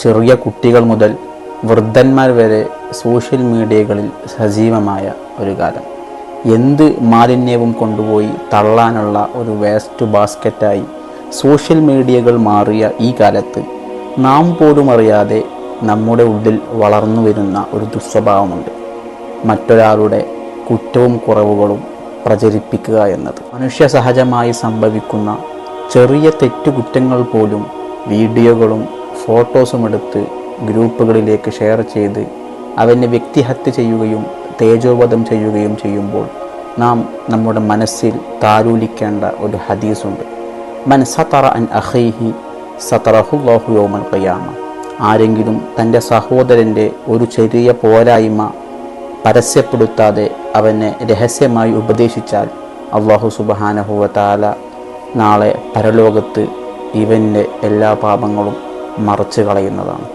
ചെറിയ കുട്ടികൾ മുതൽ വൃദ്ധന്മാർ വരെ സോഷ്യൽ മീഡിയകളിൽ സജീവമായ ഒരു കാലം. എന്ത് മാലിന്യവും കൊണ്ടുപോയി തള്ളാനുള്ള ഒരു വേസ്റ്റ് ബാസ്ക്കറ്റായി സോഷ്യൽ മീഡിയകൾ മാറിയ ഈ കാലത്ത് നാം പോലും അറിയാതെ നമ്മുടെ ഉള്ളിൽ വളർന്നു വരുന്ന ഒരു ദുസ്വഭാവമുണ്ട്. മറ്റൊരാളുടെ കുറ്റവും കുറവുകളും പ്രചരിപ്പിക്കുക എന്നത്. മനുഷ്യ സഹജമായി സംഭവിക്കുന്ന ചെറിയ തെറ്റുകുറ്റങ്ങൾ പോലും വീഡിയോകളും ഫോട്ടോസും എടുത്ത് ഗ്രൂപ്പുകളിലേക്ക് ഷെയർ ചെയ്ത് അവനെ വ്യക്തിഹത്യ ചെയ്യുകയും തേജോവധം ചെയ്യുകയും ചെയ്യുമ്പോൾ നാം നമ്മുടെ മനസ്സിൽ താലോലിക്കേണ്ട ഒരു ഹദീസുണ്ട്. മൻ സതറ അൻ അഖീഹി സതറഹുല്ലാഹു യൗമൽ ഖിയാമ. ആരെങ്കിലും തൻ്റെ സഹോദരൻ്റെ ഒരു ചെറിയ പോരായ്മ പരസ്യപ്പെടുത്താതെ അവനെ രഹസ്യമായി ഉപദേശിച്ചാൽ അല്ലാഹു സുബ്ഹാനഹു വ തആല നാളെ പരലോകത്ത് ഇവൻ്റെ എല്ലാ പാപങ്ങളും മറച്ചു കളയുന്നതാണ്.